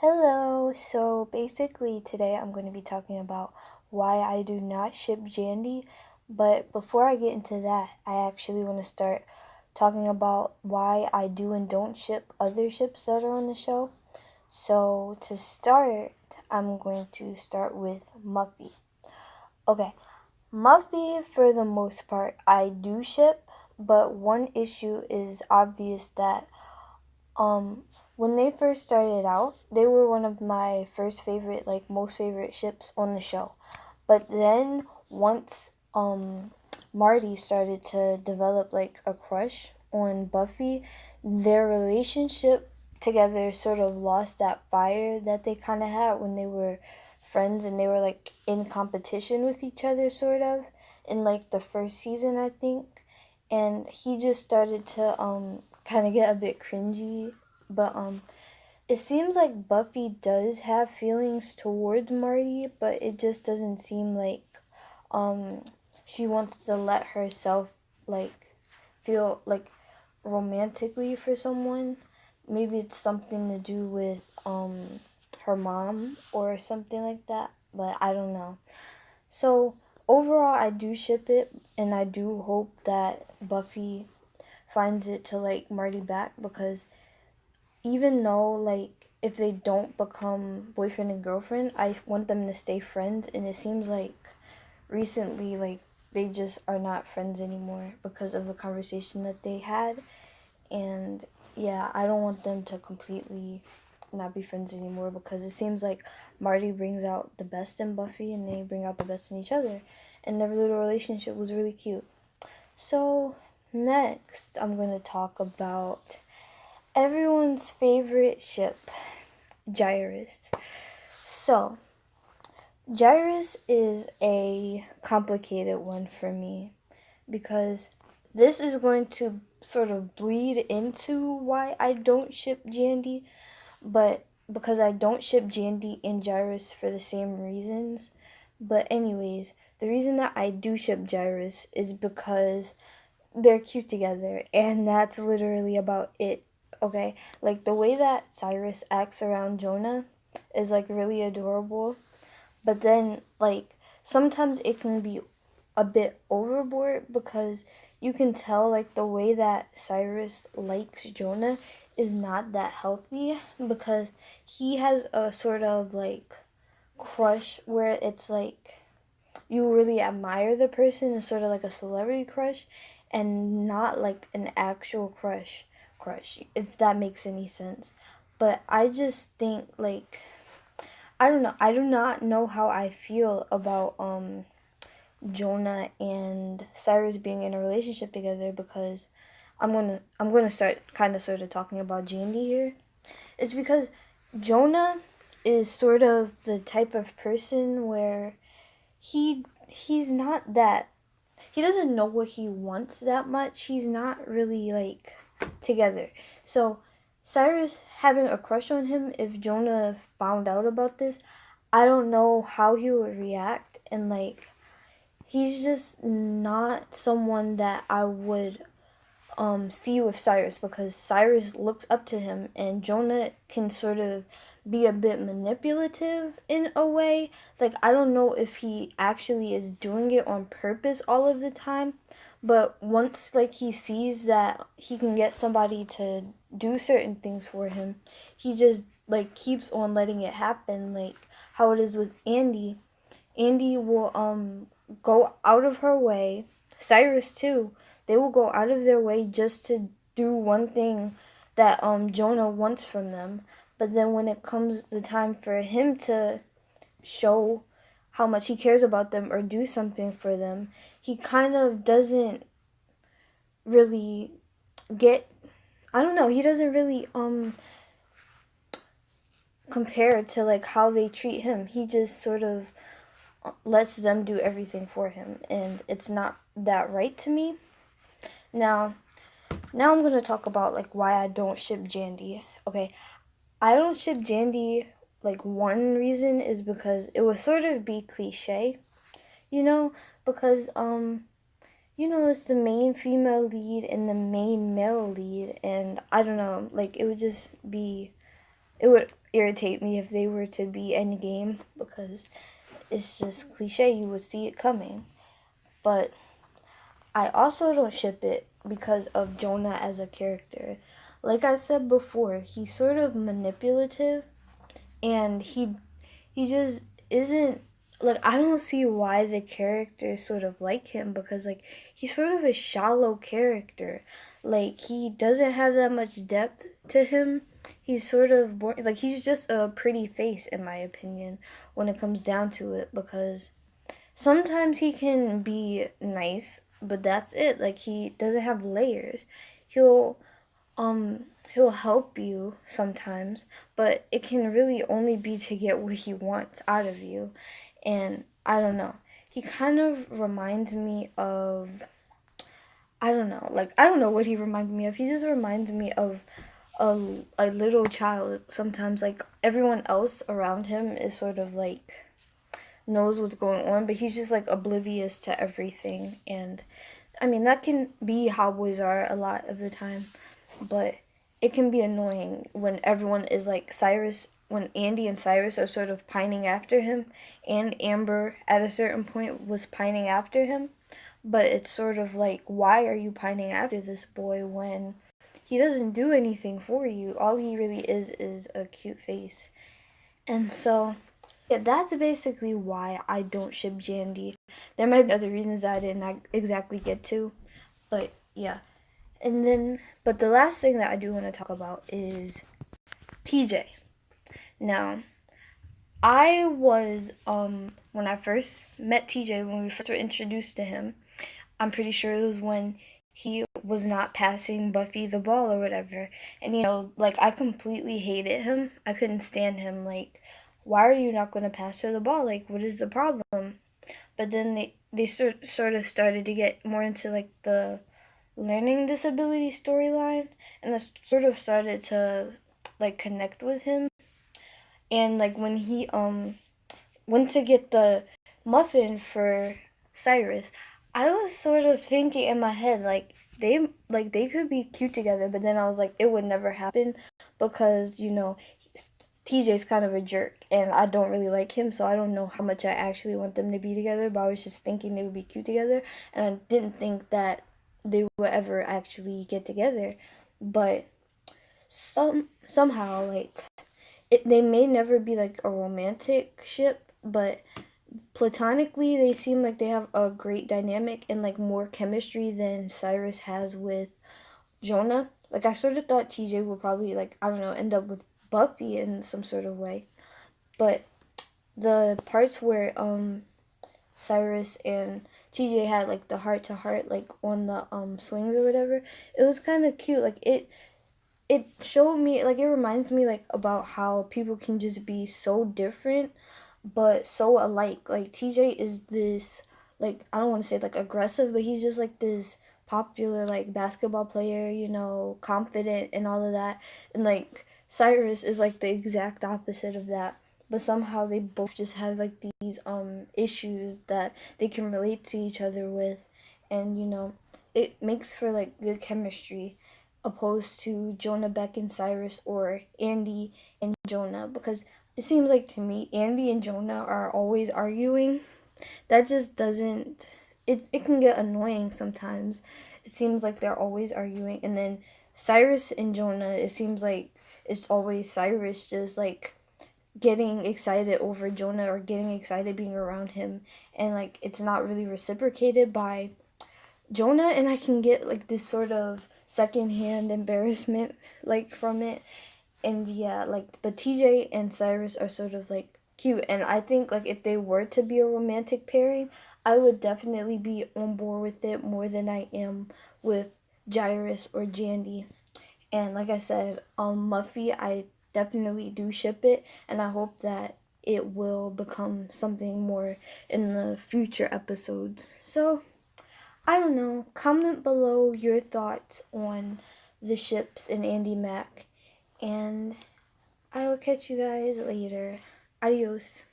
Hello, so basically today I'm going to be talking about why I do not ship Jandy, but before I get into that, I actually want to start talking about why I do and don't ship other ships that are on the show. So to start, I'm going to start with Muffy. Okay, Muffy for the most part I do ship, but one issue is obvious that um, when they first started out, they were one of my first favorite, like most favorite ships on the show. But then once Marty started to develop like a crush on Buffy, their relationship together sort of lost that fire that they kind of had when they were friends and they were like in competition with each other sort of in like the first season, I think. And he just started to kind of get a bit cringy, but it seems like Buffy does have feelings towards Marty, but it just doesn't seem like um she wants to let herself like feel like romantically for someone. Maybe it's something to do with her mom or something like that, but I don't know. So overall I do ship it, and I do hope that Buffy finds it to like Marty back, because even though like if they don't become boyfriend and girlfriend, I want them to stay friends, and it seems like recently like they just are not friends anymore because of the conversation that they had. And yeah, I don't want them to completely not be friends anymore, because it seems like Marty brings out the best in Buffy and they bring out the best in each other, and their little relationship was really cute. So next I'm going to talk about everyone's favorite ship, Jyrus. So, Jyrus is a complicated one for me, because this is going to sort of bleed into why I don't ship Jandy, but because I don't ship Jandy and Jyrus for the same reasons. But anyways, the reason that I do ship Jyrus is because they're cute together, and that's literally about it. Okay, like the way that Cyrus acts around Jonah is like really adorable, but then like sometimes it can be a bit overboard, because you can tell like the way that Cyrus likes Jonah is not that healthy, because he has a sort of like crush where it's like you really admire the person, is sort of like a celebrity crush, and not like an actual crush, if that makes any sense. But I just think like I don't know, I do not know how I feel about Jonah and Cyrus being in a relationship together, because I'm gonna start kind of sort of talking about Jandy here. It's because Jonah is sort of the type of person where he's not that, he doesn't know what he wants that much. He's not really like together. So Cyrus having a crush on him, if Jonah found out about this, I don't know how he would react, and like he's just not someone that I would see with Cyrus, because Cyrus looks up to him, and Jonah can sort of be a bit manipulative in a way. Like I don't know if he actually is doing it on purpose all of the time, but once like he sees that he can get somebody to do certain things for him, he just like keeps on letting it happen, like how it is with Andy. Andy will go out of her way, Cyrus too, they will go out of their way just to do one thing that Jonah wants from them. But then when it comes the time for him to show how much he cares about them or do something for them, he kind of doesn't really get, I don't know, he doesn't really compare to like how they treat him. He just sort of lets them do everything for him, and it's not that right to me. Now, Now I'm gonna talk about like why I don't ship Jandy. Okay, I don't ship Jandy. Like one reason is because it would sort of be cliche, you know, because it's the main female lead and the main male lead, and I don't know, like it would just be, it would irritate me if they were to be endgame, because it's just cliche, you would see it coming. But I also don't ship it because of Jonah as a character. Like I said before, he's sort of manipulative, and he just isn't, like, I don't see why the characters sort of like him, because like he's sort of a shallow character. Like, he doesn't have that much depth to him. He's sort of boring. Like, he's just a pretty face in my opinion when it comes down to it, because sometimes he can be nice, but that's it. Like, he doesn't have layers. He'll he'll help you sometimes, but it can really only be to get what he wants out of you. And I don't know. He kind of reminds me of, I don't know. Like, I don't know what he reminds me of. He just reminds me of a little child sometimes. Like, everyone else around him is sort of like knows what's going on, but he's just like oblivious to everything. And I mean, that can be how boys are a lot of the time, but it can be annoying when everyone is like Cyrus, when Andy and Cyrus are sort of pining after him, and Amber at a certain point was pining after him. But it's sort of like, why are you pining after this boy when he doesn't do anything for you? All he really is a cute face. And so, yeah, that's basically why I don't ship Jandy. There might be other reasons that I didn't exactly get to, but yeah. And then, but the last thing that I do want to talk about is TJ. Now, I was, when I first met TJ, when we first were introduced to him, I'm pretty sure it was when he was not passing Buffy the ball or whatever. And, like, I completely hated him. I couldn't stand him. Like, why are you not going to pass her the ball? Like, what is the problem? But then they sort of started to get more into, like, the learning disability storyline, and I sort of started to, like, connect with him. And, like, when he went to get the muffin for Cyrus, I was sort of thinking in my head, like, they could be cute together, but then I was like, it would never happen, because TJ's kind of a jerk, and I don't really like him, so I don't know how much I actually want them to be together, but I was just thinking they would be cute together, and I didn't think that they would ever actually get together. But somehow, like, they may never be like a romantic ship, but platonically they seem like they have a great dynamic and like more chemistry than Cyrus has with Jonah. Like, I sort of thought TJ would probably, like, I don't know, end up with Buffy in some sort of way. But the parts where Cyrus and TJ had like the heart to heart, like on the swings or whatever, it was kind of cute. Like, it showed me, like, it reminds me like about how people can just be so different but so alike. Like, TJ is this, like, I don't want to say like aggressive, but he's just like this popular like basketball player, confident and all of that. And like Cyrus is like the exact opposite of that. But somehow they both just have like these issues that they can relate to each other with, and it makes for like good chemistry, opposed to Jonah, Beck, and Cyrus, or Andy and Jonah, because it seems like to me Andy and Jonah are always arguing. That just doesn't, it can get annoying sometimes. It seems like they're always arguing. And then Cyrus and Jonah, it seems like it's always Cyrus just like getting excited over Jonah, or getting excited being around him, and like it's not really reciprocated by Jonah, and I can get like this sort of secondhand embarrassment like from it. And yeah, like, but TJ and Cyrus are sort of like cute, and I think like if they were to be a romantic pairing, I would definitely be on board with it more than I am with Jyrus or Jandy. And like I said, Muffy, I definitely do ship it, and I hope that it will become something more in the future episodes. So, I don't know. Comment below your thoughts on the ships in Andy Mac, and I will catch you guys later. Adios.